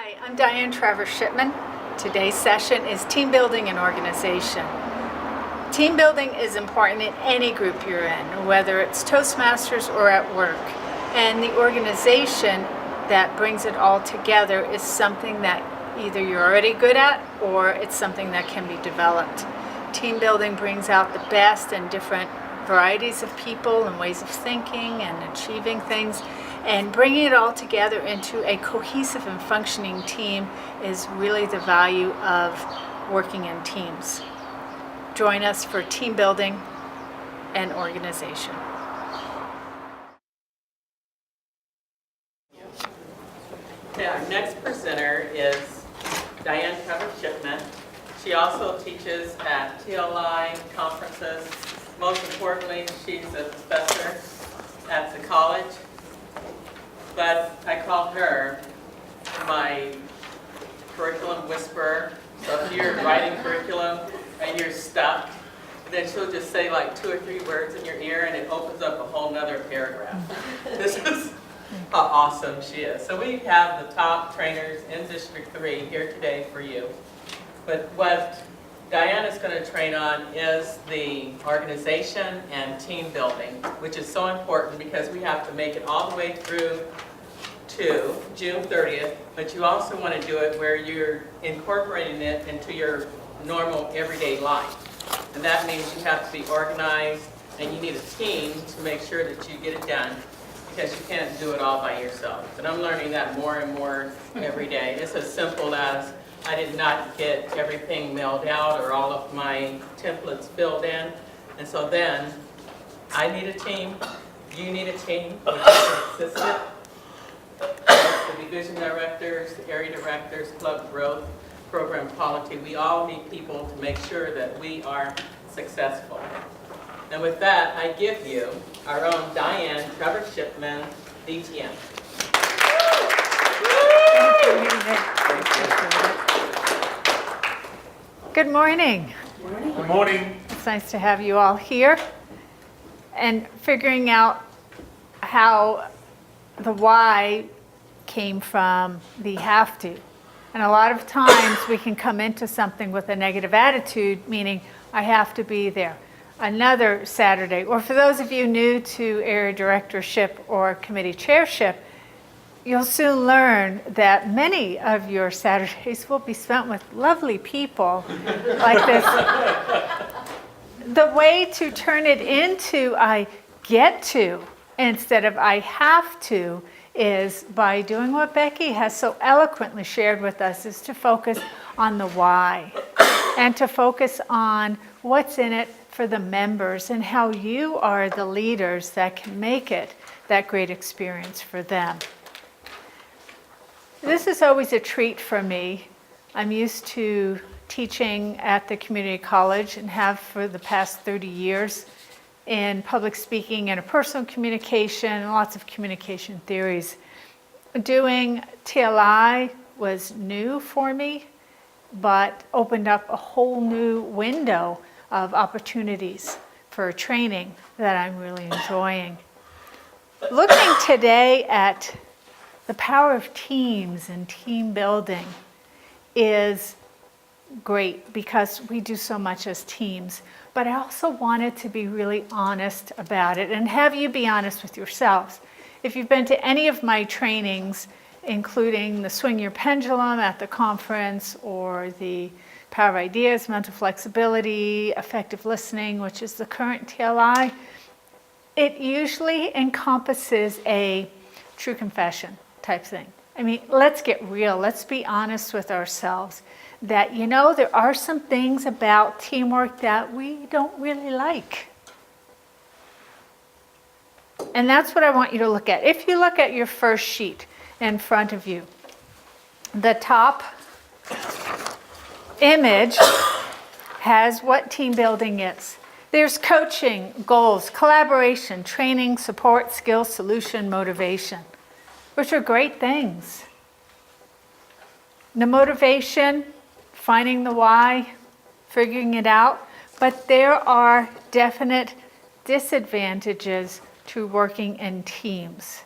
Hi, I'm Diane, Travers Shipman. Today's session is team building and organization. Team building is important in any group you're in, whether it's Toastmasters or at work. And the organization that brings it all together is something that either you're already good at or it's something that can be developed. Team building brings out the best in different varieties of people and ways of thinking and achieving things. And bringing it all together into a cohesive and functioning team is really the value of working in teams. Join us for team building and organization. Okay, our next presenter is Diane Travers Shipman. She also teaches at TLI conferences. Most importantly, she's a professor at the college. But I call her my curriculum whisperer. So if you're writing curriculum and you're stuck, then she'll just say like 2 or 3 words in your ear and it opens up a whole nother paragraph. This is how awesome she is. So we have the top trainers in District 3 here today for you. But what Diane is going to train on is the organization and team building, which is so important because we have to make it all the way through to June 30th, but you also want to do it where you're incorporating it into your normal everyday life. And that means you have to be organized and you need a team to make sure that you get it done because you can't do it all by yourself. And I'm learning that more and more every day. It's as simple as I did not get everything mailed out or all of my templates filled in. And so then I need a team, you need a team, which is an assistant. The division directors, the area directors, club growth, program quality, we all need people to make sure that we are successful. And with that, I give you our own Diane Travers Shipman, DTM. Good morning. Good morning. It's nice to have you all here. And figuring out how the why came from the have to. And a lot of times we can come into something with a negative attitude, meaning I have to be there. Another Saturday, or for those of you new to area directorship or committee chairship, you'll soon learn that many of your Saturdays will be spent with lovely people like this. The way to turn it into I get to instead of I have to is by doing what Becky has so eloquently shared with us, is to focus on the why and to focus on what's in it for the members and how you are the leaders that can make it that great experience for them. This is always a treat for me. I'm used to teaching at the community college and have for the past 30 years in public speaking, interpersonal communication, and lots of communication theories. Doing TLI was new for me, but opened up a whole new window of opportunities for training that I'm really enjoying. Looking today at the power of teams and team building is great because we do so much as teams. But I also wanted to be really honest about it and have you be honest with yourselves. If you've been to any of my trainings, including the Swing Your Pendulum at the conference or the Power of Ideas, Mental Flexibility, Effective Listening, which is the current TLI, it usually encompasses a true confession type thing. I mean, let's get real. Let's be honest with ourselves that, you know, there are some things about teamwork that we don't really like. And that's what I want you to look at. If you look at your first sheet in front of you, the top image has what team building is. There's coaching, goals, collaboration, training, support, skills, solution, motivation, which are great things. The motivation, finding the why, figuring it out, but there are definite disadvantages to working in teams.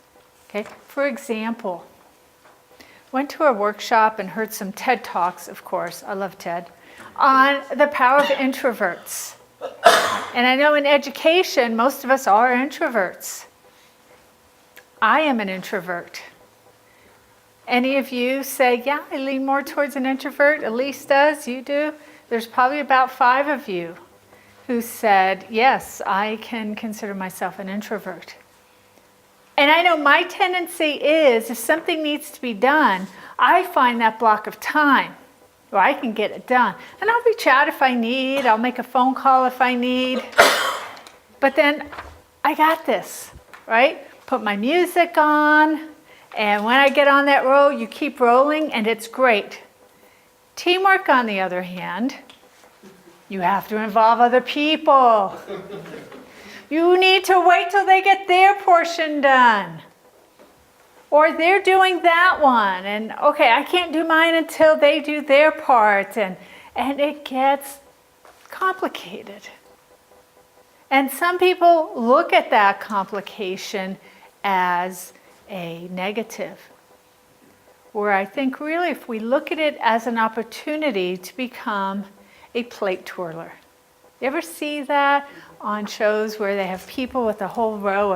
Okay? For example, went to a workshop and heard some TED Talks, of course, I love TED, on the power of introverts. And I know in education, most of us are introverts. I am an introvert. Any of you say, yeah, I lean more towards an introvert? Elise does, you do? There's probably about 5 of you who said, yes, I can consider myself an introvert. And I know my tendency is, if something needs to be done, I find that block of time where I can get it done. And I'll reach out if I need, I'll make a phone call if I need. But then I got this, right? Put my music on, and when I get on that roll, you keep rolling, and it's great. Teamwork, on the other hand, you have to involve other people. You need to wait till they get their portion done. Or they're doing that one, and okay, I can't do mine until they do their part, and it gets complicated. And some people look at that complication as a negative, where I think really if we look at it as an opportunity to become a plate twirler. You ever see that on shows where they have people with a whole row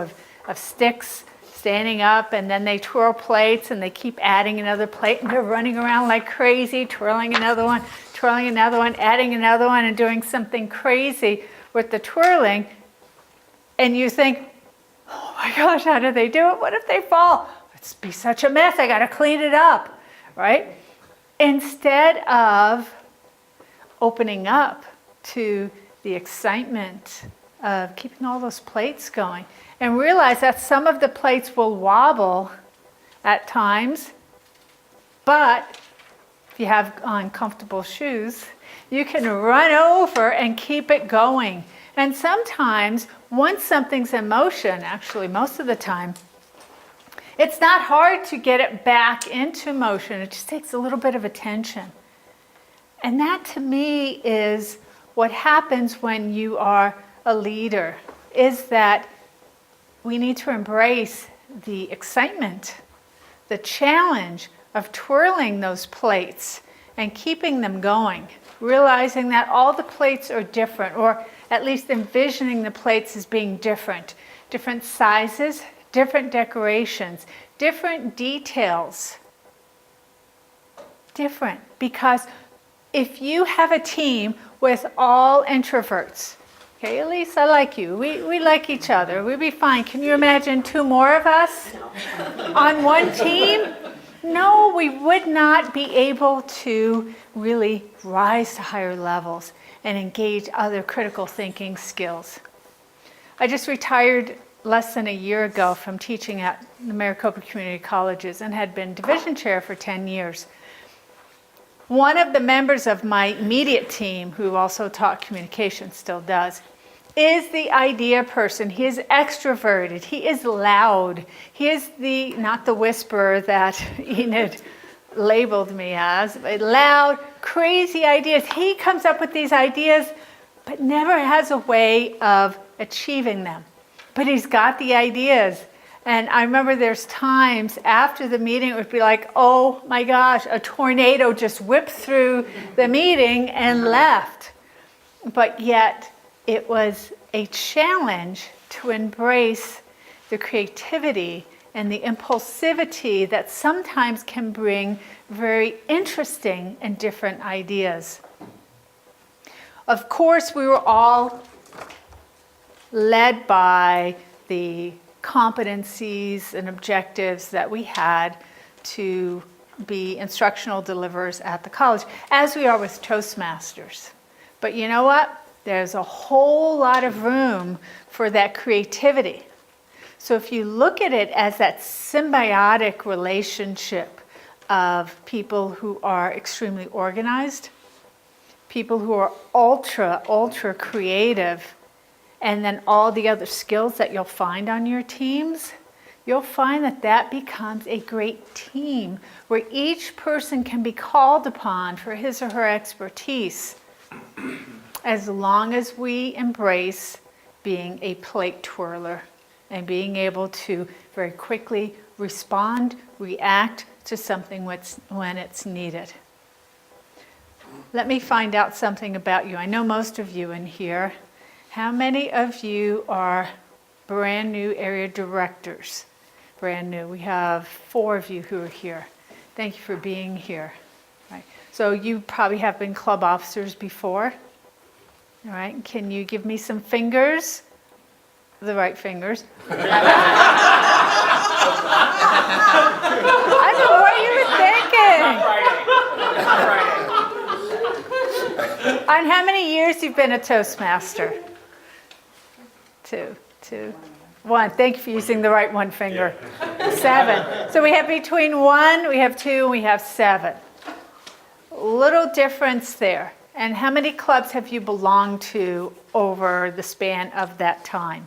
of sticks standing up, and then they twirl plates and they keep adding another plate, and they're running around like crazy, twirling another one, adding another one, and doing something crazy with the twirling. And you think, oh my gosh, how do they do it? What if they fall? It's be such a mess, I gotta clean it up, right? Instead of opening up to the excitement of keeping all those plates going, and realize that some of the plates will wobble at times, but if you have on comfortable shoes, you can run over and keep it going. And sometimes, once something's in motion, actually most of the time, it's not hard to get it back into motion. It just takes a little bit of attention. And that, to me, is what happens when you are a leader, is that we need to embrace the excitement, the challenge of twirling those plates and keeping them going, realizing that all the plates are different, or at least envisioning the plates as being different. Different sizes, different decorations, different details. Different, because if you have a team with all introverts, okay, Elise, I like you. We like each other. We'd be fine. Can you imagine 2 more of us on one team? No, we would not be able to really rise to higher levels and engage other critical thinking skills. I just retired less than a year ago from teaching at the Maricopa Community Colleges and had been division chair for 10 years. One of the members of my immediate team, who also taught communication, still does, is the idea person. He is extroverted. He is loud. He is not the whisperer that Enid labeled me as, but loud, crazy ideas. He comes up with these ideas, but never has a way of achieving them. But he's got the ideas. And I remember there's times after the meeting, it would be like, oh my gosh, a tornado just whipped through the meeting and left. But yet it was a challenge to embrace the creativity and the impulsivity that sometimes can bring very interesting and different ideas. Of course, we were all led by the competencies and objectives that we had to be instructional deliverers at the college, as we are with Toastmasters. But you know what? There's a whole lot of room for that creativity. So if you look at it as that symbiotic relationship of people who are extremely organized, people who are ultra creative, and then all the other skills that you'll find on your teams, you'll find that that becomes a great team where each person can be called upon for his or her expertise, as long as we embrace being a plate twirler and being able to very quickly respond, react to something when it's needed. Let me find out something about you. I know most of you in here. How many of you are brand new area directors? Brand new. We have 4 of you who are here. Thank you for being here. Right. So you probably have been club officers before. All right. Can you give me some fingers? The right fingers. I don't know what you were thinking. And how many years you've been a Toastmaster? 2. 1. Thank you for using the right one finger. 7. So we have between 1, we have 2, and we have 7. Little difference there. And how many clubs have you belonged to over the span of that time?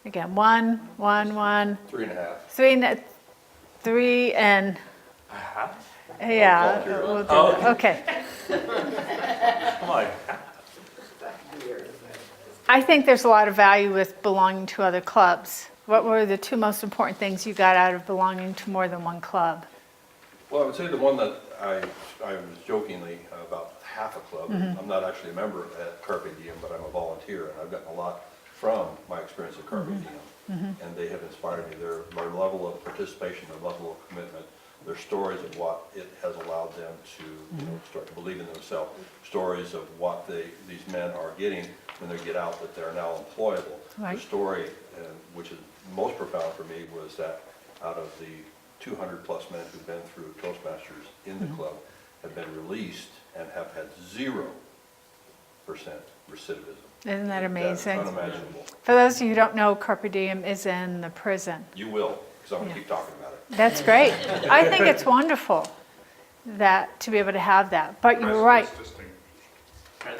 Again, 1. 3.5. 3 and yeah. We'll do that. Okay. Come on. I think there's a lot of value with belonging to other clubs. What were the 2 most important things you got out of belonging to more than one club? Well, I would say the one that I was jokingly about half a club. I'm not actually a member at Carpe Diem, but I'm a volunteer, and I've gotten a lot from my experience at Carpe Diem. And they have inspired me. Their level of participation, their level of commitment, their stories of what it has allowed them to start to believe in themselves, stories of what these men are getting when they get out, that they're now employable. Right. The story, which is most profound for me, was that out of the 200 plus men who've been through Toastmasters in the club have been released and have had 0% recidivism. Isn't that amazing? That's unimaginable. For those of you who don't know, Carpe Diem is in the prison. You will, because I'm going to keep talking about it. That's great. I think it's wonderful that to be able to have that. But you're right.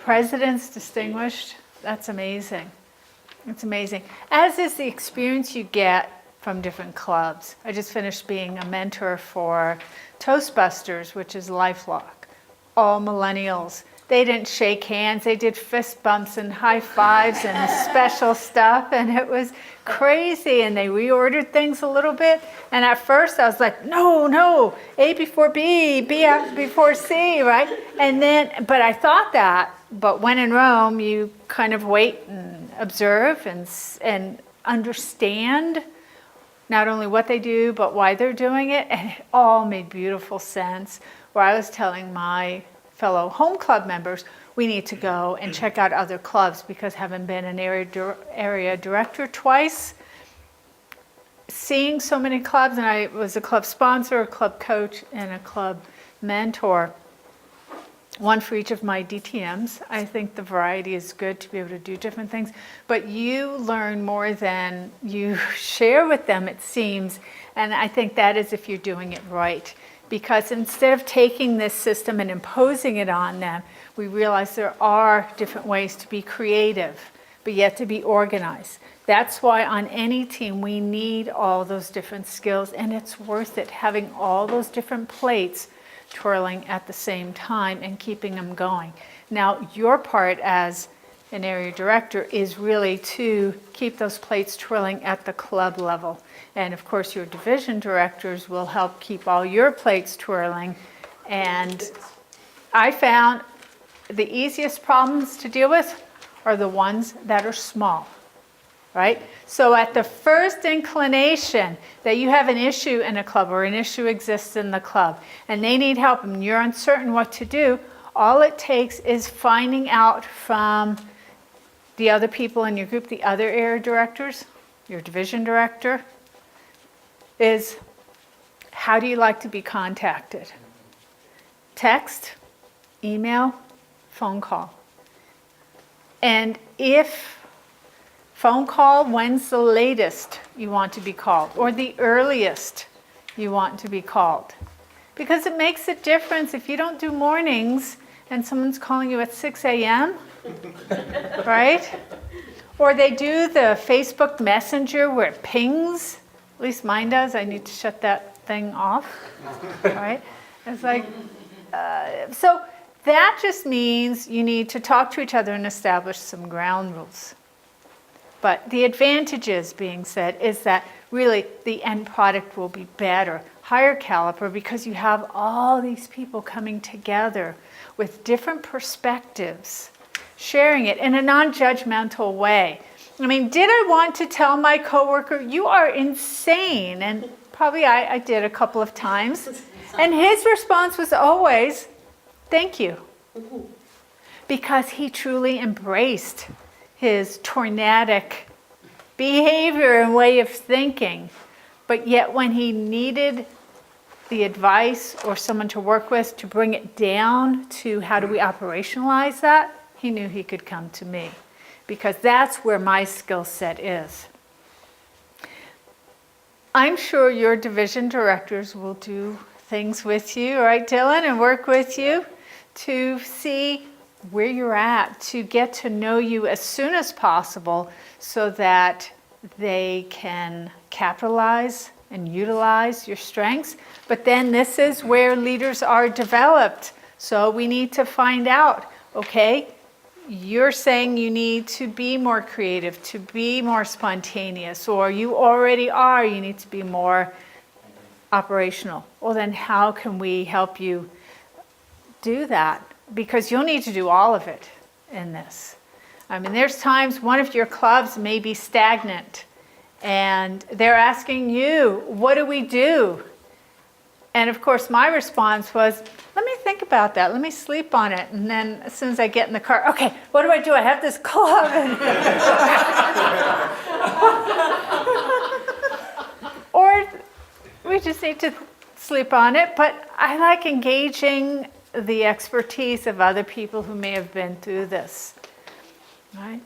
President's distinguished. That's amazing. It's amazing. As is the experience you get from different clubs. I just finished being a mentor for Toastbusters, which is LifeLock. All millennials. They didn't shake hands. They did fist bumps and high fives and special stuff. And it was crazy. And they reordered things a little bit. And at first I was like, no, A before B, B before C, right? And then, but I thought that. But when in Rome, you kind of wait and observe and understand not only what they do, but why they're doing it. And it all made beautiful sense. Where I was telling my fellow home club members, we need to go and check out other clubs, because having been an area director twice, seeing so many clubs, and I was a club sponsor, a club coach, and a club mentor, one for each of my DTMs. I think the variety is good to be able to do different things, but you learn more than you share with them, it seems, and I think that is if you're doing it right. Because instead of taking this system and imposing it on them, we realize there are different ways to be creative, but yet to be organized. That's why on any team we need all those different skills, and it's worth it having all those different plates twirling at the same time and keeping them going. Now, your part as an area director is really to keep those plates twirling at the club level. And of course, your division directors will help keep all your plates twirling. And I found the easiest problems to deal with are the ones that are small, right? So at the first inclination that you have an issue in a club or an issue exists in the club and they need help and you're uncertain what to do, all it takes is finding out from the other people in your group, the other area directors, your division director, is how do you like to be contacted? Text, email, phone call. And if phone call, when's the latest you want to be called or the earliest you want to be called? Because it makes a difference if you don't do mornings and someone's calling you at 6 a.m., right? Or they do the Facebook Messenger where it pings. At least mine does. I need to shut that thing off, right? It's like, so that just means you need to talk to each other and establish some ground rules. But the advantages being said is that really the end product will be better, higher caliber, because you have all these people coming together with different perspectives, sharing it in a non-judgmental way. I mean, did I want to tell my coworker, you are insane? And probably I did a couple of times. And his response was always, thank you. Because he truly embraced his tornadic behavior and way of thinking. But yet when he needed the advice or someone to work with to bring it down to how do we operationalize that, he knew he could come to me. Because that's where my skill set is. I'm sure your division directors will do things with you, right, Dylan, and work with you to see where you're at, to get to know you as soon as possible so that they can capitalize and utilize your strengths. But then this is where leaders are developed. So we need to find out, okay, you're saying you need to be more creative, to be more spontaneous, or you already are, you need to be more operational. Well, then how can we help you do that? Because you'll need to do all of it in this. I mean, there's times one of your clubs may be stagnant and they're asking you, what do we do? And of course, my response was, let me think about that. Let me sleep on it. And then as soon as I get in the car, okay, what do I do? I have this club. Or we just need to sleep on it. But I like engaging the expertise of other people who may have been through this. Right?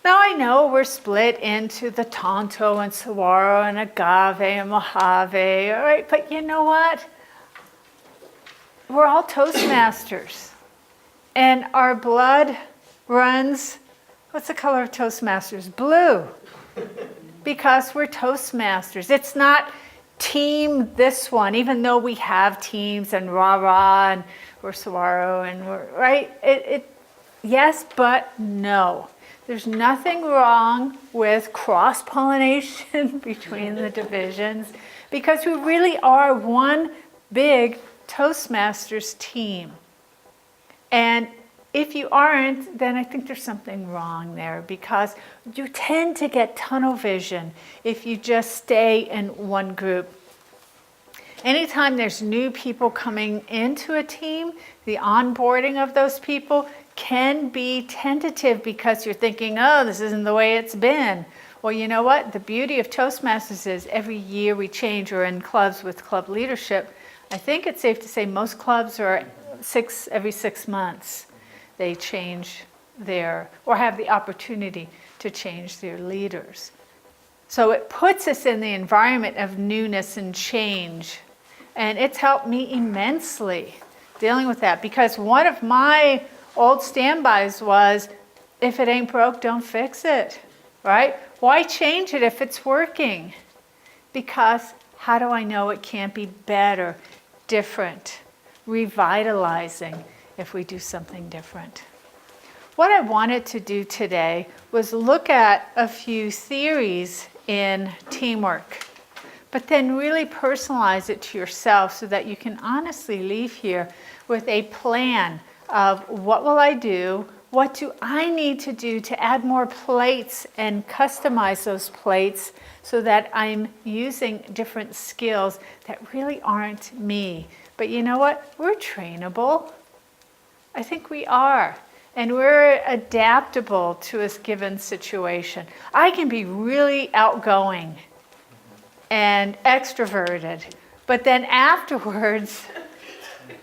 Now I know we're split into the Tonto and Saguaro and Agave and Mojave, all right? But you know what? We're all Toastmasters. And our blood runs, what's the color of Toastmasters? Blue. Because we're Toastmasters. It's not team this one, even though we have teams and rah-rah and we're Saguaro and we're, right? Yes, but no. There's nothing wrong with cross-pollination between the divisions because we really are one big Toastmasters team. And if you aren't, then I think there's something wrong there because you tend to get tunnel vision if you just stay in one group. Anytime there's new people coming into a team, the onboarding of those people can be tentative because you're thinking, oh, this isn't the way it's been. Well, you know what? The beauty of Toastmasters is every year we change. Or in clubs with club leadership, I think it's safe to say most clubs are every 6 months. They change or have the opportunity to change their leaders. So it puts us in the environment of newness and change. And it's helped me immensely dealing with that because one of my old standbys was, if it ain't broke, don't fix it, right? Why change it if it's working? Because how do I know it can't be better, different, revitalizing if we do something different? What I wanted to do today was look at a few theories in teamwork, but then really personalize it to yourself so that you can honestly leave here with a plan of what will I do, what do I need to do to add more plates and customize those plates so that I'm using different skills that really aren't me. But you know what? We're trainable. I think we are. And we're adaptable to a given situation. I can be really outgoing and extroverted, but then afterwards,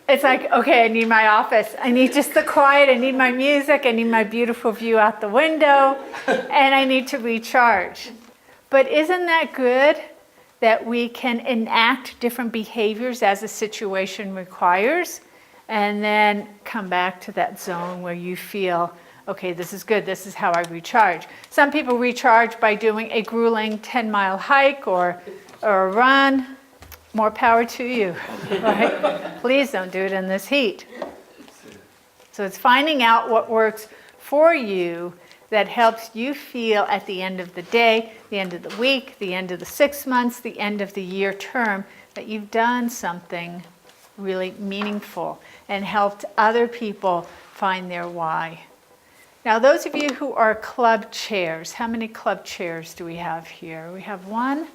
it's like, okay, I need my office. I need just the quiet. I need my music. I need my beautiful view out the window. And I need to recharge. But isn't that good that we can enact different behaviors as a situation requires and then come back to that zone where you feel, okay, this is good. This is how I recharge. Some people recharge by doing a grueling 10-mile hike or a run. More power to you, right? Please don't do it in this heat. So it's finding out what works for you that helps you feel at the end of the day, the end of the week, the end of the 6 months, the end of the year term, that you've done something really meaningful and helped other people find their why. Now, those of you who are club chairs, how many club chairs do we have here? We have 1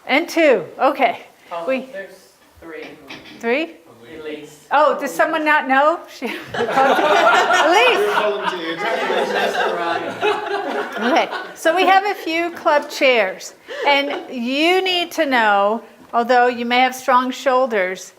and 2. Okay. There's 3, 3? at least. Oh, does someone not know? Elise. Okay, so we have a few club chairs, and you need to know, although you may have strong shoulders,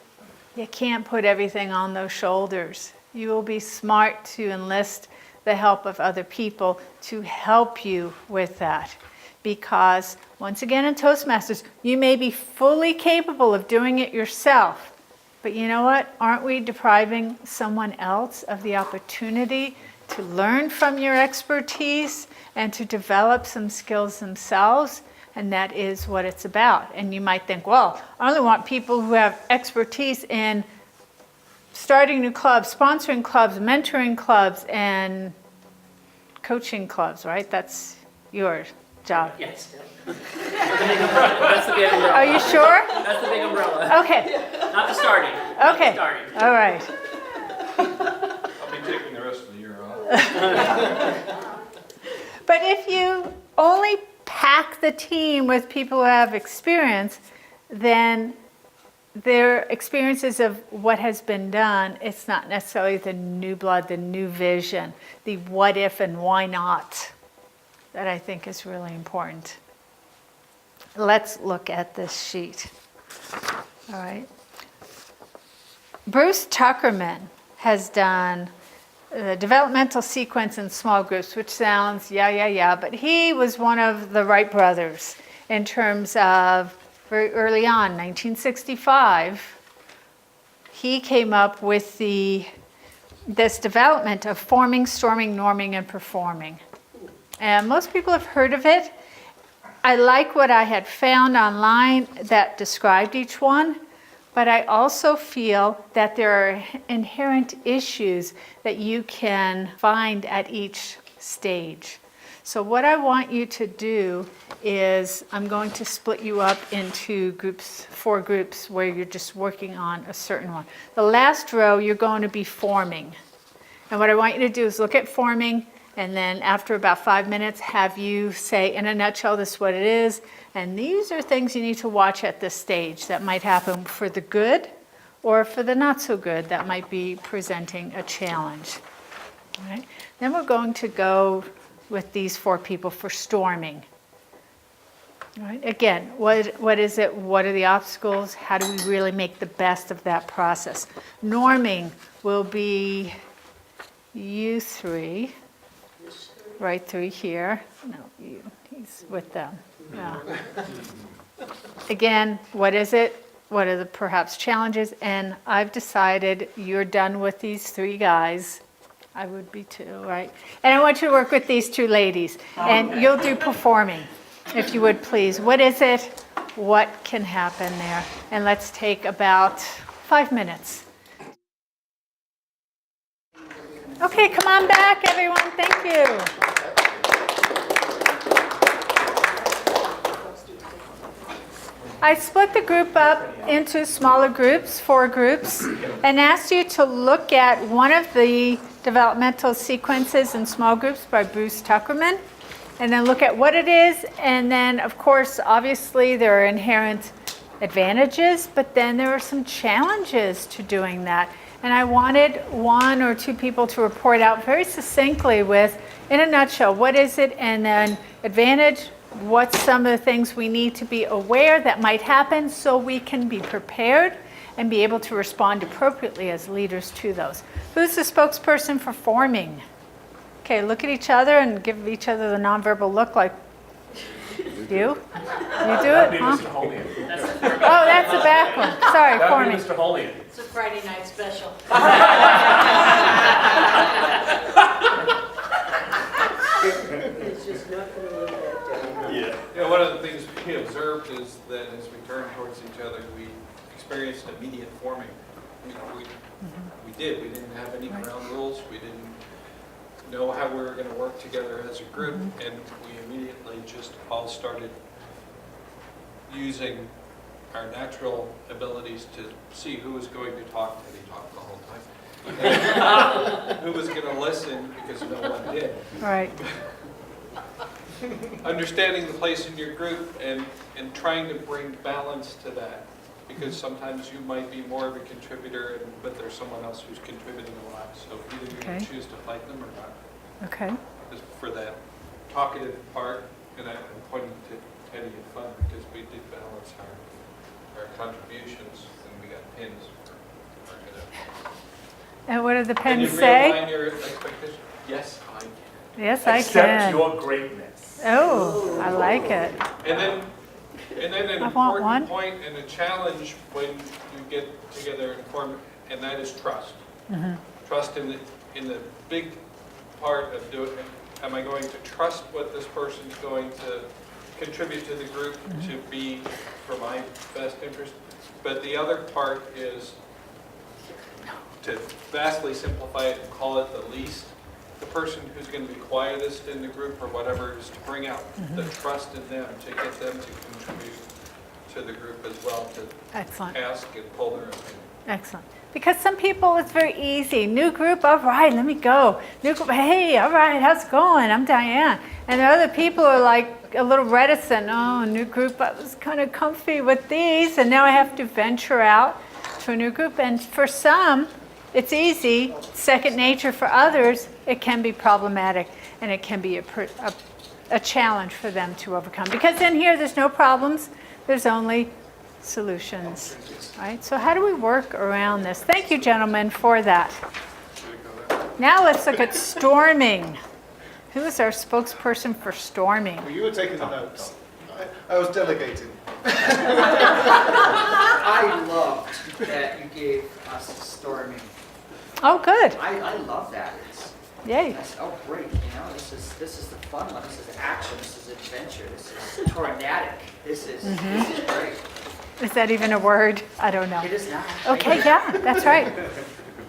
you can't put everything on those shoulders. You will be smart to enlist the help of other people to help you with that. Because, once again in Toastmasters, you may be fully capable of doing it yourself. But you know what? Aren't we depriving someone else of the opportunity to learn from your expertise and to develop some skills themselves? And that is what it's about. And you might think, well, I only want people who have expertise in starting new clubs, sponsoring clubs, mentoring clubs, and coaching clubs, right? That's your job. Yes. That's the big umbrella. Are you sure? That's the big umbrella. Okay. Not the starting. Not Okay. the starting. All right. I'll be taking the rest of the year off. But if you only pack the team with people who have experience, then their experiences of what has been done, it's not necessarily the new blood, the new vision, the what if and why not, that I think is really important. Let's look at this sheet. All right. Bruce Tuckerman has done the developmental sequence in small groups, which sounds but he was one of the Wright brothers in terms of very early on, 1965, he came up with this development of forming, storming, norming, and performing. And most people have heard of it. I like what I had found online that described each one, but I also feel that there are inherent issues that you can find at each stage. So what I want you to do is I'm going to split you up into groups, 4 groups, where you're just working on a certain one. The last row, you're going to be forming. And what I want you to do is look at forming, and then after about 5 minutes, have you say, in a nutshell, this is what it is. And these are things you need to watch at this stage that might happen for the good or for the not so good that might be presenting a challenge. All right? Then we're going to go with these 4 people for storming. All right? Again, what is it? What are the obstacles? How do we really make the best of that process? Norming will be you 3, right through here. No, he's with them. No. Again, what is it? What are the perhaps challenges? And I've decided you're done with these 3 guys. I would be too, right? And I want you to work with these 2 ladies. And you'll do performing, if you would please. What is it? What can happen there? And let's take about 5 minutes. Okay, come on back, everyone. Thank you. I split the group up into smaller groups, 4 groups, and asked you to look at one of the developmental sequences in small groups by Bruce Tuckerman, and then look at what it is, and then, of course, obviously there are inherent advantages, but then there are some challenges to doing that. And I wanted 1 or 2 people to report out very succinctly with, in a nutshell, what is it, and then advantage, what's some of the things we need to be aware that might happen so we can be prepared and be able to respond appropriately as leaders to those. Who's the spokesperson for forming? Okay, look at each other and give each other the nonverbal look like, you? You do it? Huh? Mr. Holian. Oh, that's the back one. Sorry, That would forming. be Mr. Holian. It's a Friday night special. It's just not going to live that day. Yeah, one of the things we observed is that as we turned towards each other, we experienced immediate forming. We did. We didn't have any ground rules. We didn't know how we were going to work together as a group, and we immediately just all started using our natural abilities to see who was going to talk. Teddy talked the whole time. And who was going to listen, because no one did. Right. Understanding the place in your group and trying to bring balance to that. Because sometimes you might be more of a contributor, but there's someone else who's contributing a lot. So either you're going to Okay. choose to fight them or not. Okay. Just for that talkative part, and I'm pointing to Teddy and Fun, because we did balance our contributions, and we got pins. And what do the Can you pens say? realign your expectations? Yes, I can. Yes, I Accept can. your greatness. Oh, I like it. And then an I want one. important point and a challenge when you get together and form, and that is trust. Trust in the big part of doing it. Am I going to trust what this person's going to contribute to the group to be for my best interest? But the other part is to vastly simplify it and call it the least. The person who's going to be quietest in the group or whatever is to bring out the trust in them, to get them to contribute to the group as well, to Excellent. ask and pull their opinion. Excellent. Because some people, it's very easy. New group, all right, let me go. New group, hey, all right, how's it going? I'm Diane. And the other people are like a little reticent. Oh, new group, I was kind of comfy with these, and now I have to venture out to a new group. And for some, it's easy, second nature. For others, it can be problematic, and it can be a challenge for them to overcome. Because in here, there's no problems, there's only solutions, right? So how do we work around this? Thank you, gentlemen, for that. Now let's look at storming. Who is our spokesperson for storming? Well, you were taking the notes. I was delegating. I loved that you gave us storming. Oh, good. I love that. Yay. Oh, great. You know, this is the fun one. This is action. This is adventure. This is tornadic. This is great. Is that even a word? I don't know. It is not. Okay, yeah, that's right.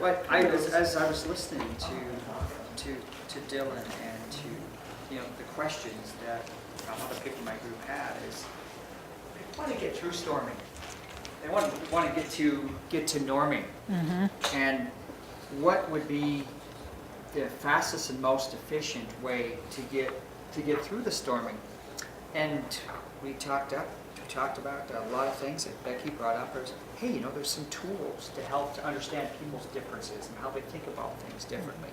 But as I was listening to Dylan and to the questions that other people in my group had is they want to get through storming. They want to get to norming. And what would be the fastest and most efficient way to get through the storming? And we talked about a lot of things that Becky brought up. Is, hey, there's some tools to help to understand people's differences and how they think about things differently.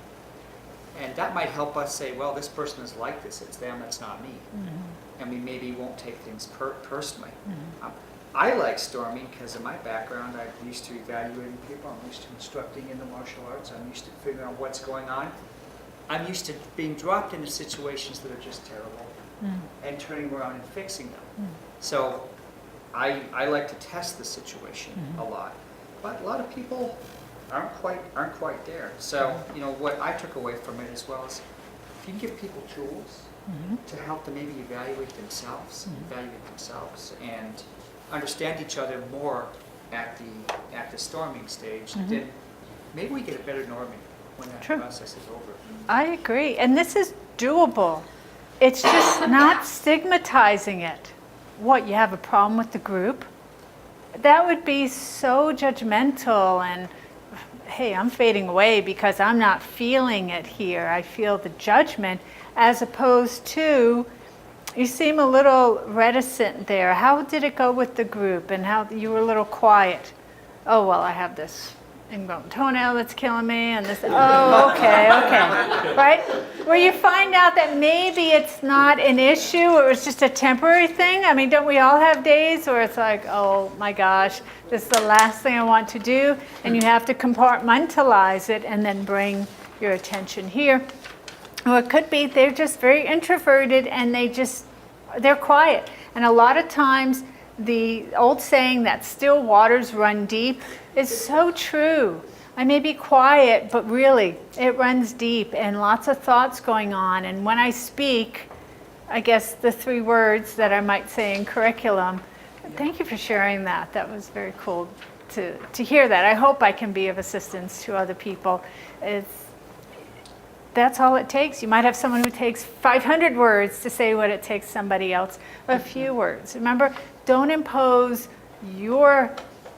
And that might help us say, well, this person is like this. It's them, it's not me. And we maybe won't take things personally. I like storming because of my background. I'm used to evaluating people. I'm used to instructing in the martial arts. I'm used to figuring out what's going on. I'm used to being dropped into situations that are just terrible and turning around and fixing them. So I like to test the situation a lot. But a lot of people aren't quite there. So what I took away from it as well is if you can give people tools to help them maybe evaluate themselves and understand each other more at the storming stage, then maybe we get a better norming when that process is over. I agree. And this is doable. It's just not stigmatizing it. What, you have a problem with the group? That would be so judgmental and, hey, I'm fading away because I'm not feeling it here. I feel the judgment, as opposed to, you seem a little reticent there. How did it go with the group and how you were a little quiet? Oh, well, I have this ingrown toenail that's killing me and this, oh, okay, right? Where you find out that maybe it's not an issue or it's just a temporary thing. I mean, don't we all have days where it's like, oh my gosh, this is the last thing I want to do, and you have to compartmentalize it and then bring your attention here. Or it could be they're just very introverted and they're quiet. And a lot of times the old saying that still waters run deep is so true. I may be quiet, but really it runs deep and lots of thoughts going on. And when I speak, I guess the 3 words that I might say in curriculum, thank you for sharing that. That was very cool to hear that. I hope I can be of assistance to other people. that's all it takes. You might have someone who takes 500 words to say what it takes somebody else, a few words. Remember, don't impose your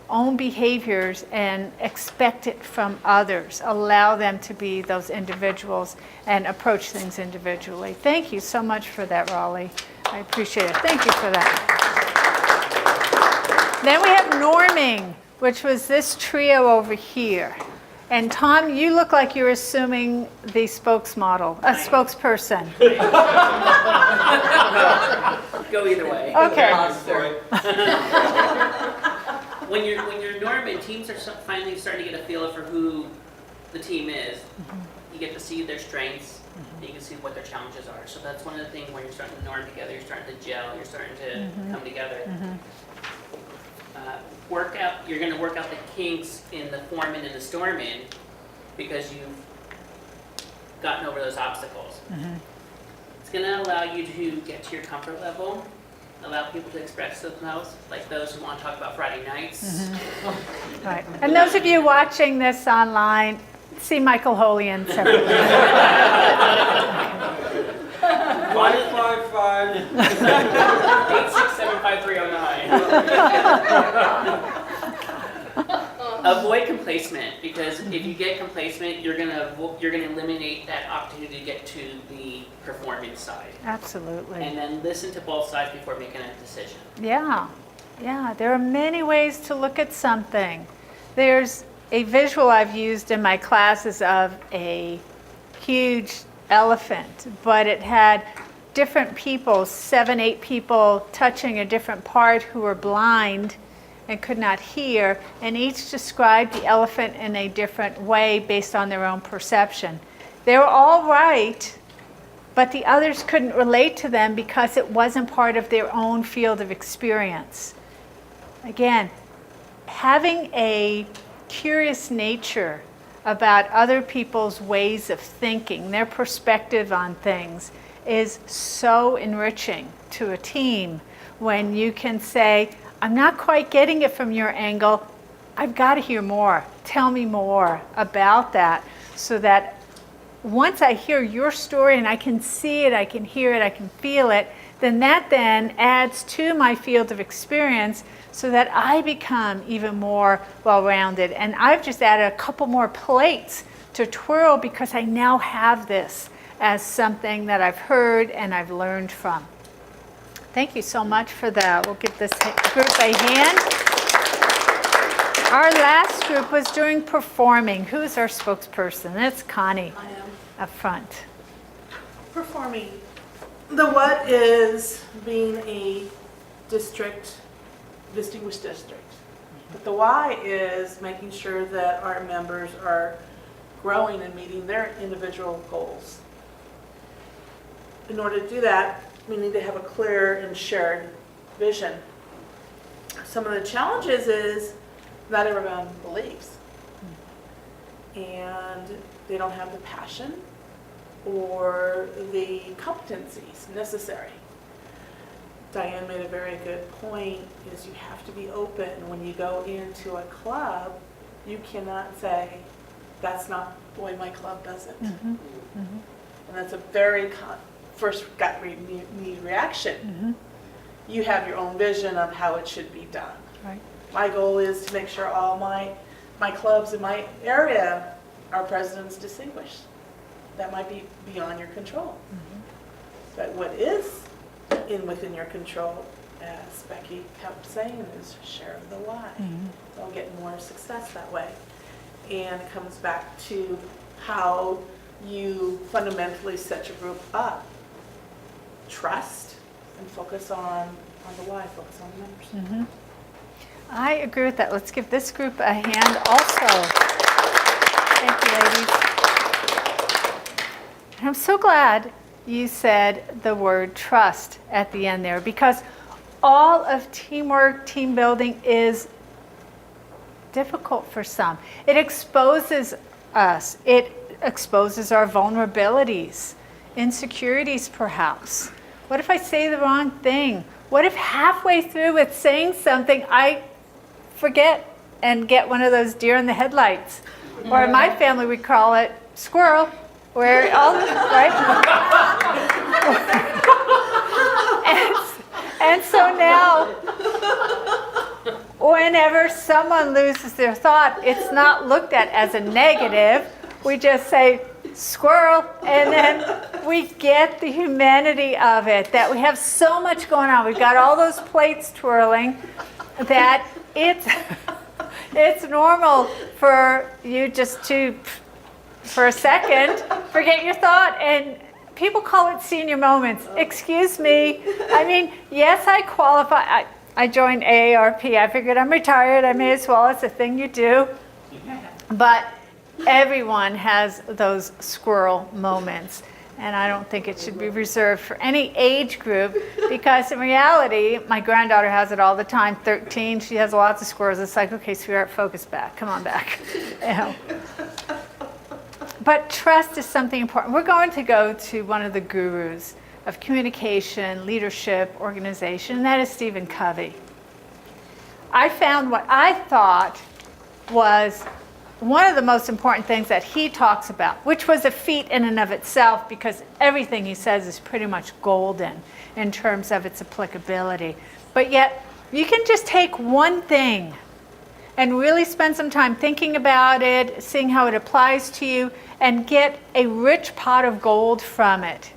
own behaviors and expect it from others. Allow them to be those individuals and approach things individually. Thank you so much for that, Raleigh. I appreciate it. Thank you for that. Then we have norming, which was this trio over here. And Tom, you look like you're assuming the spokesperson. Go either way. Okay. When you're norming, teams are finally starting to get a feel for who the team is. You get to see their strengths, and you can see what their challenges are. So that's one of the things when you're starting to norm together, you're starting to gel, you're starting to come together. You're going to work out the kinks in the forming and the storming because you've gotten over those obstacles. It's going to allow you to get to your comfort level, allow people to express themselves, like those who want to talk about Friday nights. Right. And those of you watching this online, see Michael Holian separately. 555. 8675309. Avoid complacement, because if you get complacement, you're gonna eliminate that opportunity to get to the performance side. Absolutely. And then listen to both sides before making a decision. Yeah, there are many ways to look at something. There's a visual I've used in my classes of a huge elephant, but it had different people, 7, 8 people touching a different part who were blind and could not hear, and each described the elephant in a different way based on their own perception. They were all right, but the others couldn't relate to them because it wasn't part of their own field of experience. Again, having a curious nature about other people's ways of thinking, their perspective on things, is so enriching to a team when you can say, I'm not quite getting it from your angle. I've got to hear more. Tell me more about that, so that once I hear your story and I can see it, I can hear it, I can feel it, then that then adds to my field of experience so that I become even more well-rounded. And I've just added a couple more plates to twirl because I now have this as something that I've heard and I've learned from. Thank you so much for that. We'll give this group a hand. Our last group was doing performing. Who's our spokesperson? That's Connie. I am. Up front. Performing. The what is being a distinguished district. But the why is making sure that our members are growing and meeting their individual goals. In order to do that, we need to have a clear and shared vision. Some of the challenges is not everyone believes. And they don't have the passion or the competencies necessary. Diane made a very good point, is you have to be open. When you go into a club, you cannot say, that's not the way my club does it. And that's a very first gut knee reaction. You have your own vision of how it should be done. Right. My goal is to make sure all my clubs in my area are presidents distinguished. That might be beyond your control. But what is within your control, as Becky kept saying, is share the why. They'll get more success that way. And it comes back to how you fundamentally set your group up. Trust and focus on the why, focus on the numbers. I agree with that. Let's give this group a hand also. Thank you, ladies. And I'm so glad you said the word trust at the end there, because all of teamwork, team building is difficult for some. It exposes us. It exposes our vulnerabilities, insecurities perhaps. What if I say the wrong thing? What if halfway through with saying something, I forget and get one of those deer in the headlights? Or in my family, we call it squirrel where all the, right? and so now, whenever someone loses their thought, it's not looked at as a negative. We just say, squirrel, and then we get the humanity of it, that we have so much going on. We've got all those plates twirling that it's normal for you just to, for a second, forget your thought. And people call it senior moments. Excuse me. I mean, yes, I qualify. I joined AARP. I figured I'm retired. I may as well. It's a thing you do. But everyone has those squirrel moments. And I don't think it should be reserved for any age group, because in reality, my granddaughter has it all the time, 13. She has lots of squirrels. It's like, okay, sweetheart, focus back. Come on back. You know. But trust is something important. We're going to go to one of the gurus of communication, leadership, organization, and that is Stephen Covey. I found what I thought was one of the most important things that he talks about, which was a feat in and of itself, because everything he says is pretty much golden in terms of its applicability. But yet, you can just take one thing and really spend some time thinking about it, seeing how it applies to you, and get a rich pot of gold from it,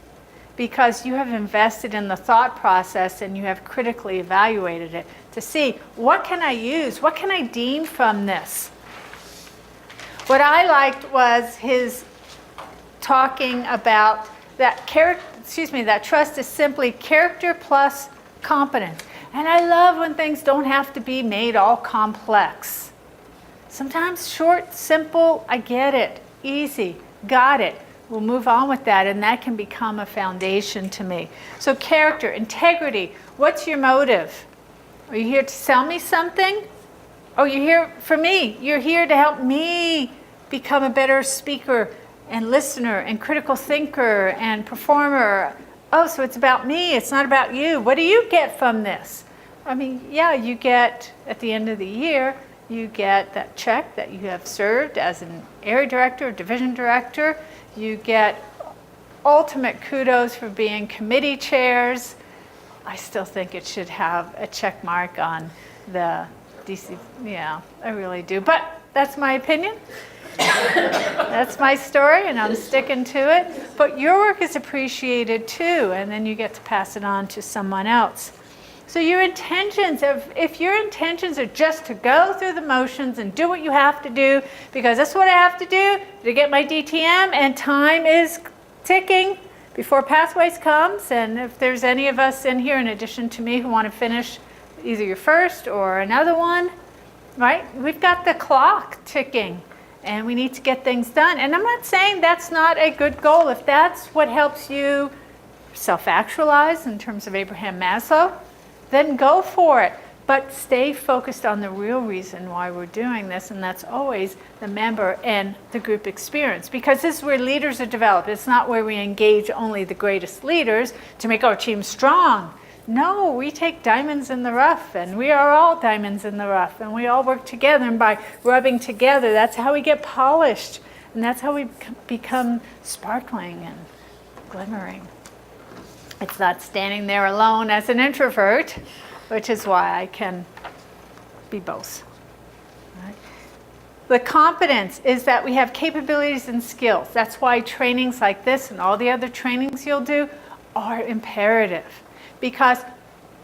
because you have invested in the thought process and you have critically evaluated it to see, what can I use? What can I deem from this? What I liked was his talking about that that trust is simply character plus competence. And I love when things don't have to be made all complex. Sometimes short, simple, I get it, easy, got it. We'll move on with that, and that can become a foundation to me. So character, integrity, what's your motive? Are you here to sell me something? Oh, you're here for me. You're here to help me become a better speaker and listener and critical thinker and performer. Oh, so it's about me. It's not about you. What do you get from this? I mean, yeah, you get, at the end of the year, you get that check that you have served as an area director or division director. You get ultimate kudos for being committee chairs. I still think it should have a check mark on the DC. Yeah, I really do. But that's my opinion. That's my story, and I'm sticking to it. But your work is appreciated too, and then you get to pass it on to someone else. So your intentions, if your intentions are just to go through the motions and do what you have to do, because that's what I have to do to get my DTM, and time is ticking before Pathways comes, and if there's any of us in here in addition to me who want to finish either your first or another one, right? We've got the clock ticking, and we need to get things done. And I'm not saying that's not a good goal. If that's what helps you self-actualize in terms of Abraham Maslow, then go for it. But stay focused on the real reason why we're doing this, and that's always the member and the group experience. Because this is where leaders are developed. It's not where we engage only the greatest leaders to make our team strong. No, we take diamonds in the rough, and we are all diamonds in the rough, and we all work together, and by rubbing together, that's how we get polished, and that's how we become sparkling and glimmering. It's not standing there alone as an introvert, which is why I can be both. Right? The competence is that we have capabilities and skills. That's why trainings like this and all the other trainings you'll do are imperative, because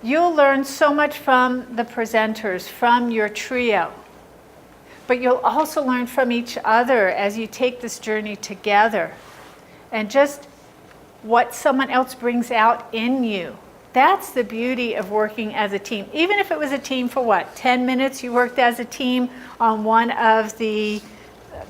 you'll learn so much from the presenters, from your trio, but you'll also learn from each other as you take this journey together, and just what someone else brings out in you. That's the beauty of working as a team. Even if it was a team for what, 10 minutes you worked as a team on one of the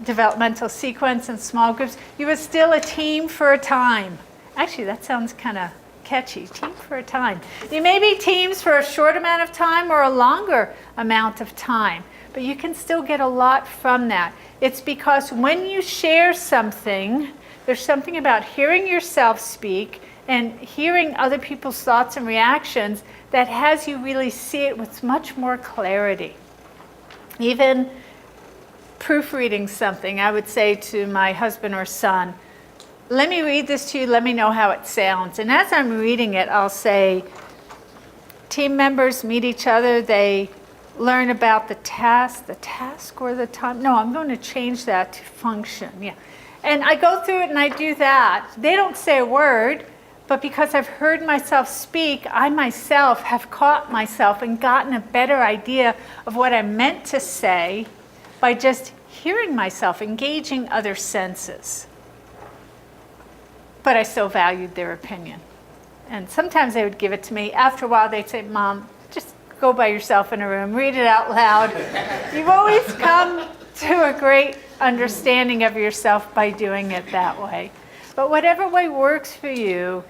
developmental sequence and small groups, you were still a team for a time. Actually, that sounds kind of catchy, team for a time. You may be teams for a short amount of time or a longer amount of time, but you can still get a lot from that. It's because when you share something, there's something about hearing yourself speak and hearing other people's thoughts and reactions that has you really see it with much more clarity. Even proofreading something, I would say to my husband or son, let me read this to you, let me know how it sounds. And as I'm reading it, I'll say, team members meet each other, they learn about the task or the time. No, I'm going to change that to function, yeah. And I go through it and I do that. They don't say a word, but because I've heard myself speak, I myself have caught myself and gotten a better idea of what I meant to say by just hearing myself, engaging other senses. But I still valued their opinion. And sometimes they would give it to me. After a while, they'd say, Mom, just go by yourself in a room, read it out loud. You've always come to a great understanding of yourself by doing it that way. But whatever way works for you,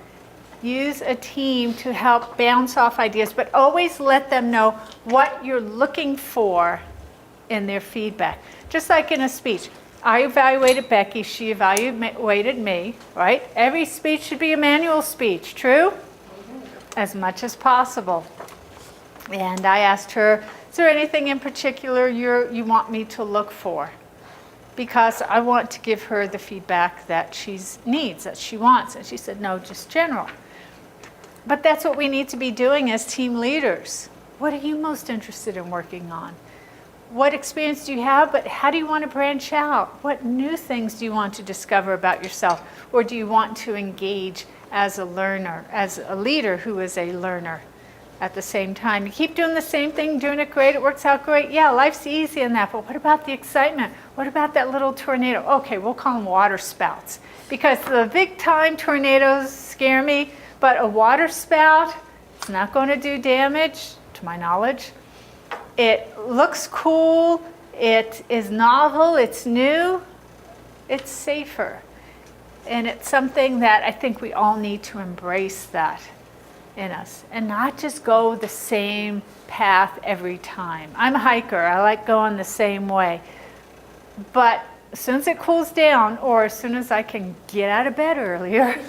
use a team to help bounce off ideas, but always let them know what you're looking for in their feedback. Just like in a speech. I evaluated Becky, she evaluated me, right? Every speech should be a manual speech, true? As much as possible. And I asked her, is there anything in particular you want me to look for? Because I want to give her the feedback that she needs, that she wants. And she said, no, just general. But that's what we need to be doing as team leaders. What are you most interested in working on? What experience do you have, but how do you want to branch out? What new things do you want to discover about yourself? Or do you want to engage as a learner, as a leader who is a learner at the same time? You keep doing the same thing, doing it great, it works out great. Yeah, life's easy in that, but what about the excitement? What about that little tornado? Okay, we'll call them water spouts. Because the big time tornadoes scare me, but a water spout, it's not going to do damage, to my knowledge. It looks cool, it is novel, it's new, it's safer. And it's something that I think we all need to embrace that in us and not just go the same path every time. I'm a hiker, I like going the same way. But as soon as it cools down, or as soon as I can get out of bed earlier,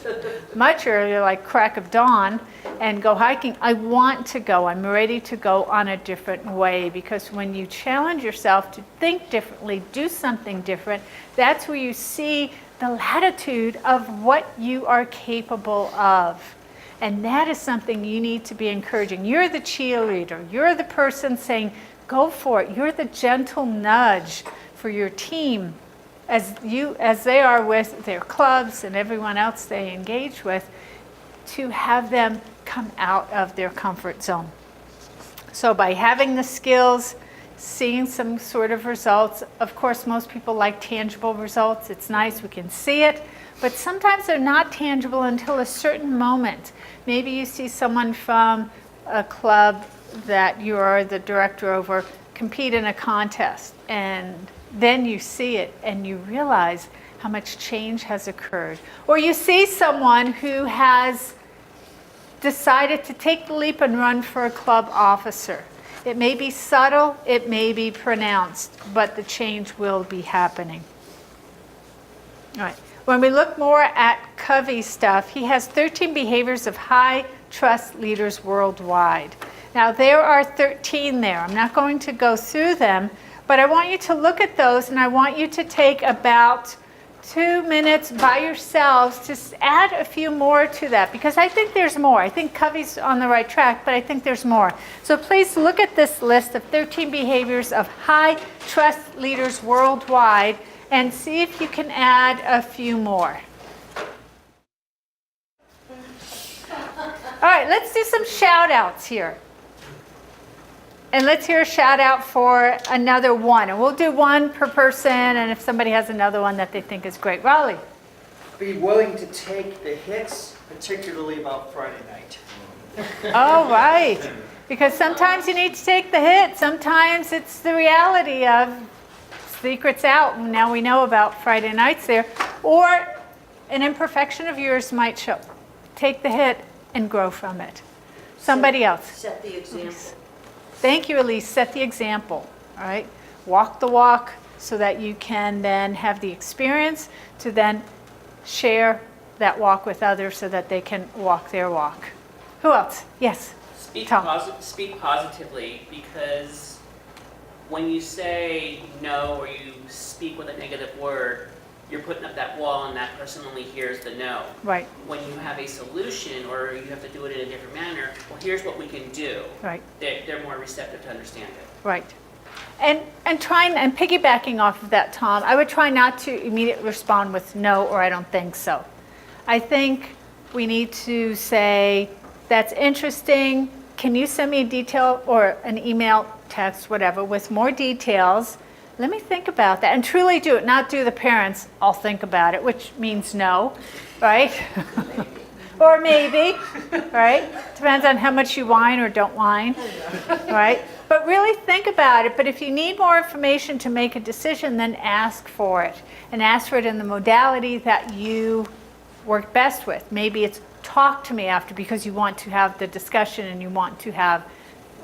much earlier, like crack of dawn, and go hiking, I want to go. I'm ready to go on a different way, because when you challenge yourself to think differently, do something different, that's where you see the latitude of what you are capable of. And that is something you need to be encouraging. You're the cheerleader. You're the person saying, go for it. You're the gentle nudge for your team as they are with their clubs and everyone else they engage with, to have them come out of their comfort zone. So by having the skills, seeing some sort of results, of course most people like tangible results. It's nice, we can see it, but sometimes they're not tangible until a certain moment. Maybe you see someone from a club that you are the director over compete in a contest, and then you see it and you realize how much change has occurred. Or you see someone who has decided to take the leap and run for a club officer. It may be subtle, it may be pronounced, but the change will be happening. All right. When we look more at Covey's stuff, he has 13 behaviors of high trust leaders worldwide. Now there are 13 there. I'm not going to go through them, but I want you to look at those, and I want you to take about 2 minutes by yourselves to add a few more to that, because I think there's more. I think Covey's on the right track, but I think there's more. So please look at this list of 13 behaviors of high trust leaders worldwide and see if you can add a few more. All right, let's do some shout outs here. And let's hear a shout out for another one. And we'll do one per person, and if somebody has another one that they think is great. Raleigh. Be willing to take the hits, particularly about Friday night. Oh, right. Because sometimes you need to take the hit. Sometimes it's the reality of secrets out. Now we know about Friday nights there. Or an imperfection of yours might show. Take the hit and grow from it. Somebody else. Set the example. Thank you, Elise. Set the example. All right. Walk the walk so that you can then have the experience to then share that walk with others so that they can walk their walk. Who else? Yes. Speak Tom. positively, because when you say no or you speak with a negative word, you're putting up that wall and that person only hears the no. Right, When you have a solution or you have to do it in a different manner, well, here's what we can do. right. They're more receptive to understand it. Right. And trying, and piggybacking off of that, Tom, I would try not to immediately respond with no or I don't think so. I think we need to say, that's interesting. Can you send me a detail or an email, text, whatever, with more details? Let me think about that and truly do it, not do the parents, I'll think about it, which means no, right? Or maybe, right? Depends on how much you whine or don't whine, right? But really think about it. But if you need more information to make a decision, then ask for it. And ask for it in the modality that you work best with. Maybe it's talk to me after because you want to have the discussion and you want to have,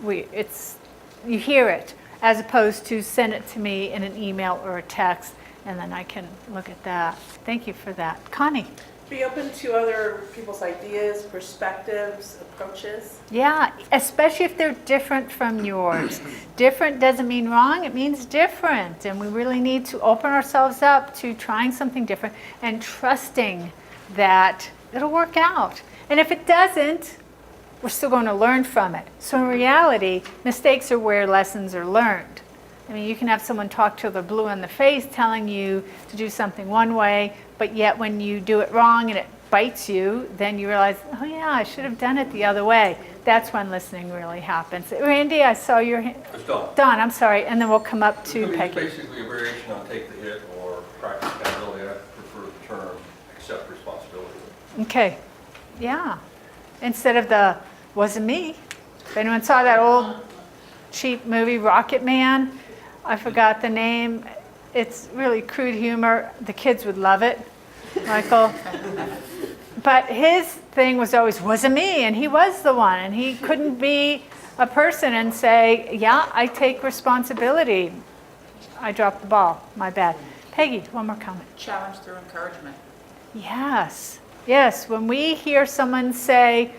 you hear it, as opposed to send it to me in an email or a text, and then I can look at that. Thank you for that. Connie? Be open to other people's ideas, perspectives, approaches. Yeah, especially if they're different from yours. Different doesn't mean wrong, it means different. And we really need to open ourselves up to trying something different and trusting that it'll work out. And if it doesn't, we're still going to learn from it. So in reality, mistakes are where lessons are learned. I mean, you can have someone talk till they're blue in the face telling you to do something one way, but yet when you do it wrong and it bites you, then you realize, oh yeah, I should have done it the other way. That's when listening really happens. Randy, I saw your hand. It's done. Don, I'm sorry, and then we'll come up to It's Peggy. basically a variation on take the hit or practice accountability. I prefer the term accept responsibility. Okay, yeah. Instead of the, wasn't me. If anyone saw that old cheap movie, Rocket Man, I forgot the name. It's really crude humor. The kids would love it, Michael. But his thing was always, wasn't me, and he was the one, and he couldn't be a person and say, yeah, I take responsibility. I dropped the ball, my bad. Peggy, one more comment. Challenge through encouragement. Yes, yes, when we hear someone say,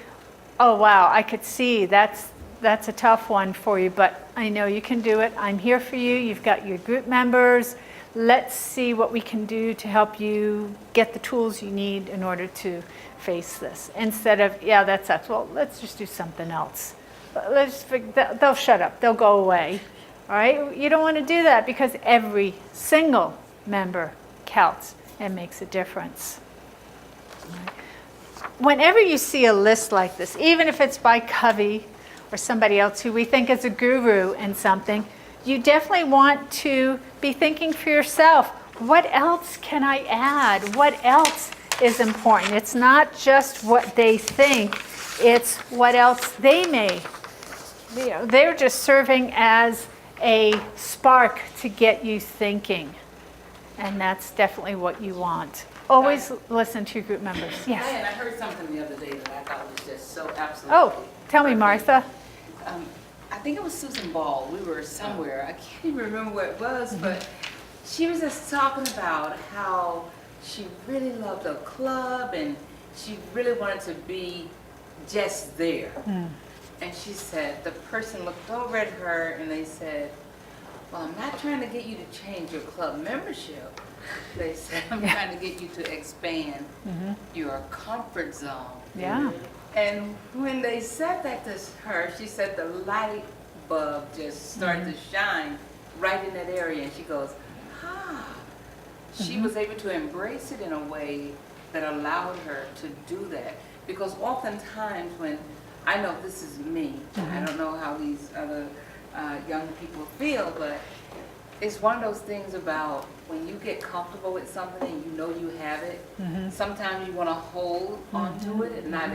oh wow, I could see that's a tough one for you, but I know you can do it. I'm here for you. You've got your group members. Let's see what we can do to help you get the tools you need in order to face this. Instead of, yeah, that sucks. Well, let's just do something else. They'll shut up. They'll go away. All right? You don't want to do that because every single member counts and makes a difference. All right? Whenever you see a list like this, even if it's by Covey or somebody else who we think is a guru in something, you definitely want to be thinking for yourself, what else can I add? What else is important? It's not just what they think, it's what else they may. They're just serving as a spark to get you thinking. And that's definitely what you want. Always listen to your group members. Yes. Diane, I heard something the other day that I thought was just so absolutely. Oh, tell me, Martha. I think it was Susan Ball. We were somewhere. I can't even remember where it was, but she was just talking about how she really loved a club and she really wanted to be just there. And she said, the person looked over at her and they said, well, I'm not trying to get you to change your club membership. They said, I'm trying to get you to expand your comfort zone. Yeah. And when they said that to her, she said the light bulb just started to shine right in that area. And she goes, She was able to embrace it in a way that allowed her to do that. Because oftentimes when, I know this is me, I don't know how these other young people feel, but it's one of those things about when you get comfortable with something and you know you have it, sometimes you want to hold onto it and not,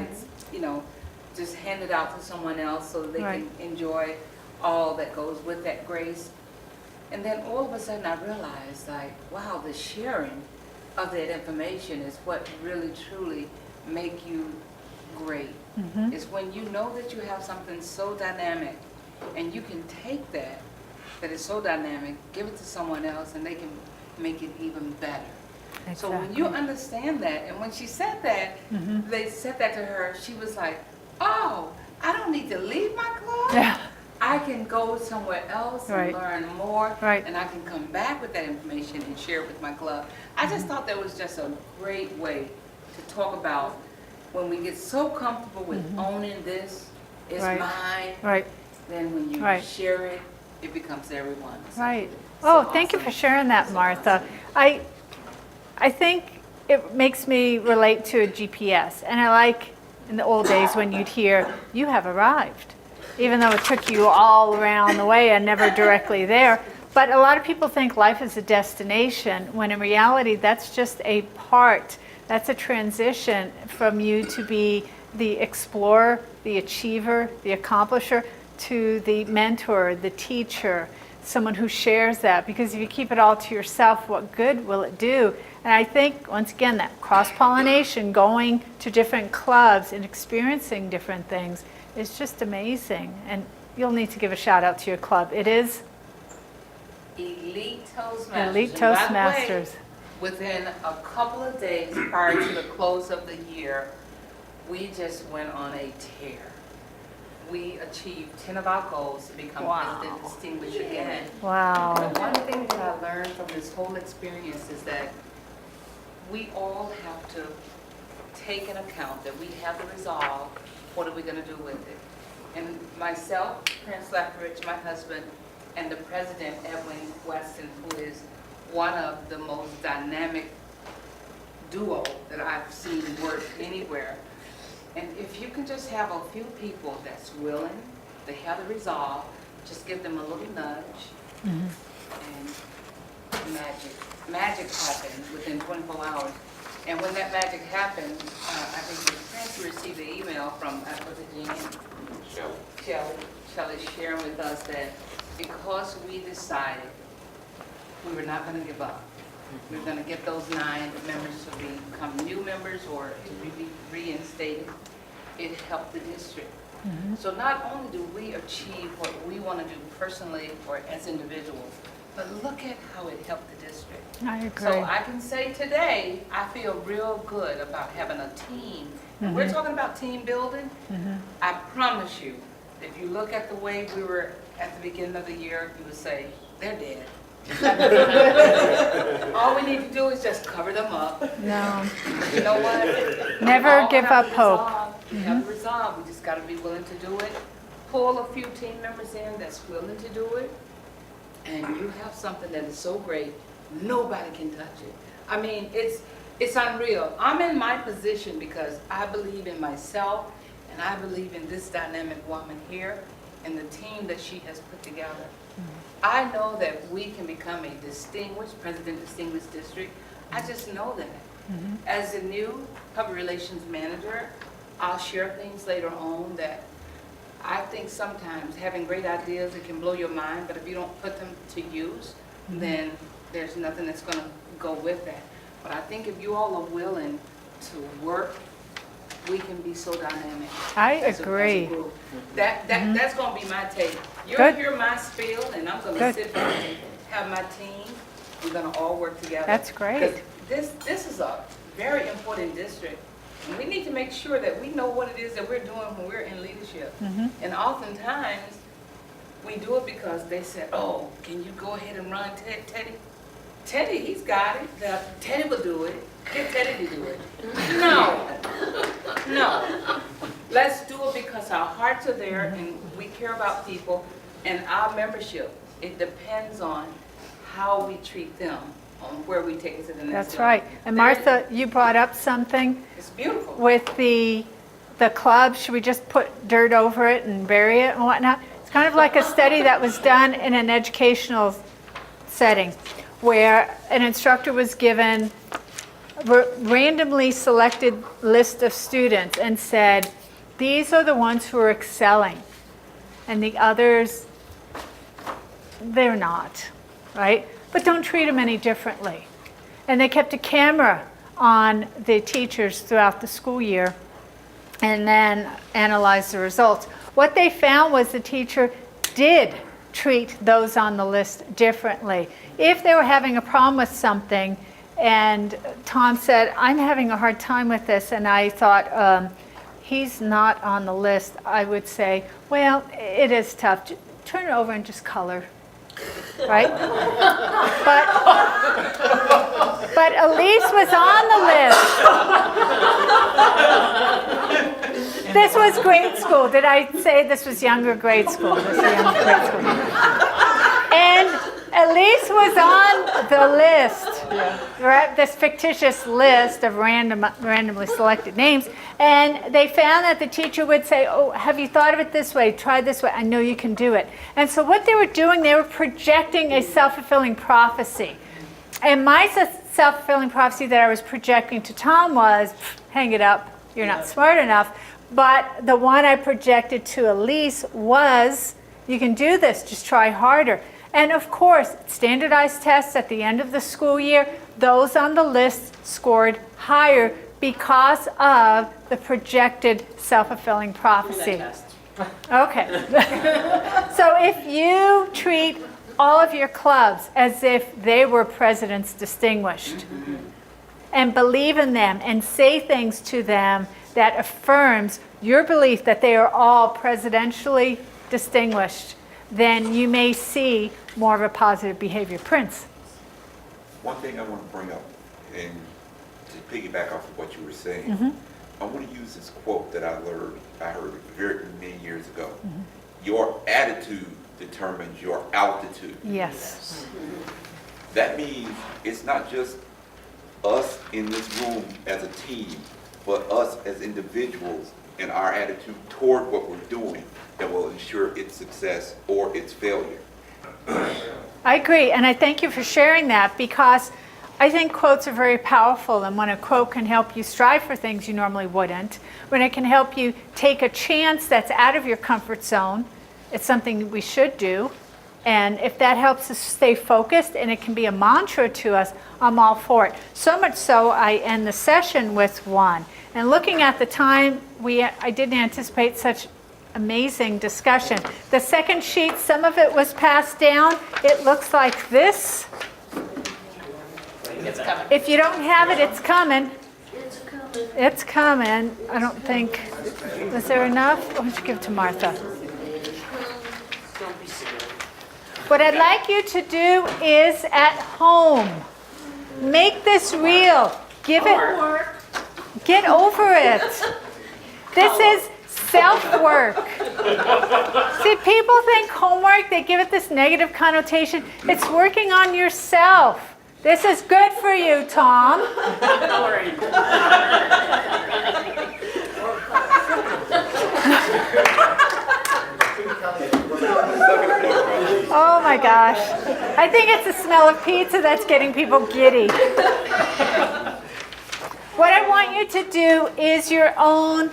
just hand it out to someone else so that they can enjoy all that goes with that grace. And then all of a sudden I realized, like, wow, the sharing of that information is what really truly make you great. It's when you know that you have something so dynamic and you can take that is so dynamic, give it to someone else and they can make it even better. Exactly. So when you understand that, and when she said that, they said that to her, she was like, oh, I don't need to leave my club? Yeah. I can go somewhere else and Right. learn more. Right. And I can come back with that information and share it with my club. I just thought that was just a great way to talk about when we get so comfortable with owning this, it's Right. mine, Right, then when you Right. share it, it becomes everyone's. right. So Oh, thank you for awesome. sharing that, Martha. I think it makes me relate to a GPS, and I like in the old days when you'd hear, "You have arrived," even though it took you all around the way and never directly there. But a lot of people think life is a destination, when in reality, that's just a part. That's a transition from you to be the explorer, the achiever, the accomplisher, to the mentor, the teacher, someone who shares that. Because if you keep it all to yourself, what good will it do? And I think, once again, that cross-pollination, going to different clubs and experiencing different things is just amazing. And you'll need to give a shout out to your club. It is Elite Toastmasters. Elite And by the way, Toastmasters. within a couple of days prior to the close of the year, we just went on a tear. We achieved 10 of our goals to become Wow. President Distinguished again. Wow. The one thing that I learned from this whole experience is that we all have to take an account that we have the resolve, what are we gonna do with it? And myself, Prince Lethbridge, my husband, and the president, Edwin Weston, who is one of the most dynamic duo that I've seen work anywhere. And if you can just have a few people that's willing, they have the resolve, just give them a little nudge, and magic happens within 24 hours. And when that magic happened, I think the Prince received an email from, was it Diane? Shelley sharing with us that because we decided we were not going to give up, we were going to get those 9 members to become new members or to be reinstated, it helped the district. So not only do we achieve what we want to do personally or as individuals, but look at how it helped the district. I agree. So I can say today, I feel real good about having a team. And we're talking about team building. I promise you, if you look at the way we were at the beginning of the year, you would say, they're dead. All we need to do is just cover them up. No, You know what? never We all give have up the hope. resolve. We have the resolve. We just got to be willing to do it. Pull a few team members in that's willing to do it. And you have something that is so great, nobody can touch it. I mean, it's unreal. I'm in my position because I believe in myself and I believe in this dynamic woman here and the team that she has put together. I know that we can become a distinguished, President Distinguished District. I just know that. As a new public relations manager, I'll share things later on that I think sometimes having great ideas, it can blow your mind, but if you don't put them to use, then there's nothing that's going to go with that. But I think if you all are willing to work, we can be so dynamic. I as a agree. group. That's going to be my take. You'll Good. hear my spiel, and I'm going to Good. sit back and have my team. We're going to all work together. That's great. 'Cause this is a very important district. And we need to make sure that we know what it is that we're doing when we're in leadership. And oftentimes, we do it because they said, oh, can you go ahead and run Teddy? Teddy, he's got it. Teddy will do it. Get Teddy to do it. No. Let's do it because our hearts are there and we care about people and our membership. It depends on how we treat them, on where we take it to the next That's level. right. And Martha, you brought up something It's beautiful. with the club. Should we just put dirt over it and bury it and whatnot? It's kind of like a study that was done in an educational setting where an instructor was given a randomly selected list of students and said, these are the ones who are excelling and the others, they're not, right? But don't treat them any differently. And they kept a camera on the teachers throughout the school year and then analyzed the results. What they found was the teacher did treat those on the list differently. If they were having a problem with something and Tom said, I'm having a hard time with this, and I thought, he's not on the list, I would say, well, it is tough. turn it over and just color, right? But Elise was on the list. This was grade school. Did I say this was younger grade school? This was younger grade school. And Elise was on the list, right? This fictitious list of randomly selected names. And they found that the teacher would say, oh, have you thought of it this way? Try this way. I know you can do it. And so what they were doing, they were projecting a self-fulfilling prophecy. And my self-fulfilling prophecy that I was projecting to Tom was, hang it up, you're not smart enough. But the one I projected to Elise was, you can do this, just try harder. And of course, standardized tests at the end of the school year, those on the list scored higher because of the projected self-fulfilling prophecy. Okay. So if you treat all of your clubs as if they were President's Distinguished and believe in them and say things to them that affirms your belief that they are all presidentially distinguished, then you may see more of a positive behavior. Prince. One thing I want to bring up, and to piggyback off of what you were saying, I want to use this quote that I heard very many years ago. Your attitude determines your altitude. Yes. That means it's not just us in this room as a team, but us as individuals and our attitude toward what we're doing that will ensure its success or its failure. I agree, and I thank you for sharing that, because I think quotes are very powerful, and when a quote can help you strive for things you normally wouldn't, when it can help you take a chance that's out of your comfort zone, it's something we should do. And if that helps us stay focused and it can be a mantra to us, I'm all for it. So much so, I end the session with one. And looking at the time, I didn't anticipate such amazing discussion. The second sheet, some of it was passed down. It looks like this. It's coming. If you don't have it, it's coming. It's coming. I don't think, was there enough? Why don't you give it to Martha? Don't be silly. What I'd like you to do is at home, make this real. Give it, get over it. This is self-work. See, people think homework, they give it this negative connotation. It's working on yourself. This is good for you, Tom. Don't worry. Oh my gosh. I think it's the smell of pizza that's getting people giddy. What I want you to do is your own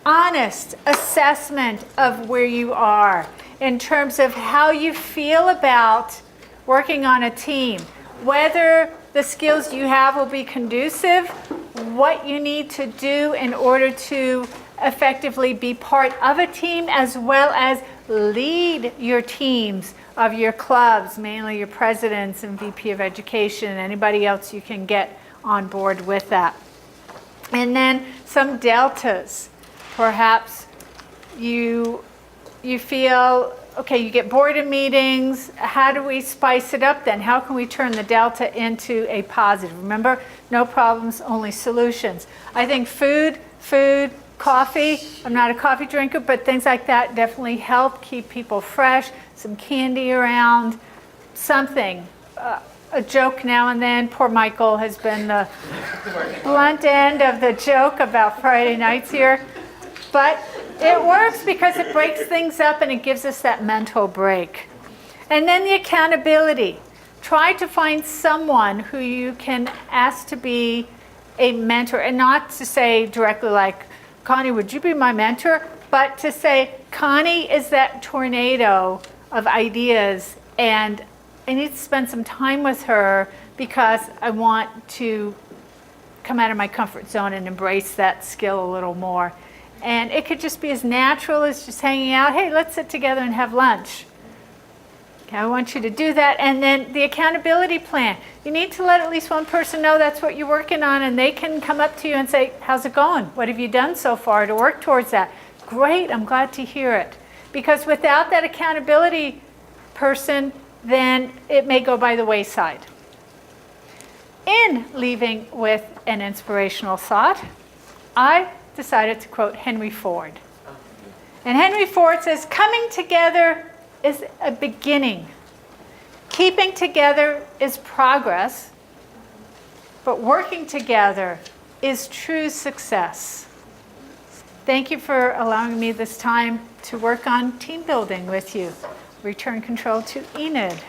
honest assessment of where you are in terms of how you feel about working on a team, whether the skills you have will be conducive, what you need to do in order to effectively be part of a team, as well as lead your teams of your clubs, mainly your presidents and VP of education, and anybody else you can get on board with that. And then some deltas. Perhaps you feel, okay, you get bored of meetings. How do we spice it up then? How can we turn the delta into a positive? Remember, no problems, only solutions. I think food, coffee, I'm not a coffee drinker, but things like that definitely help keep people fresh. Some candy around, something. A joke now and then. Poor Michael has been the blunt end of the joke about Friday nights here. But it works because it breaks things up and it gives us that mental break. And then the accountability. Try to find someone who you can ask to be a mentor, and not to say directly like, Connie, would you be my mentor? But to say, Connie is that tornado of ideas, and I need to spend some time with her because I want to come out of my comfort zone and embrace that skill a little more. And it could just be as natural as just hanging out. Hey, let's sit together and have lunch. Okay, I want you to do that. And then the accountability plan. You need to let at least one person know that's what you're working on, and they can come up to you and say, how's it going? What have you done so far to work towards that? Great, I'm glad to hear it. Because without that accountability person, then it may go by the wayside. In leaving with an inspirational thought, I decided to quote Henry Ford. And Henry Ford says, coming together is a beginning. Keeping together is progress. But working together is true success. Thank you for allowing me this time to work on team building with you. Return control to Enid.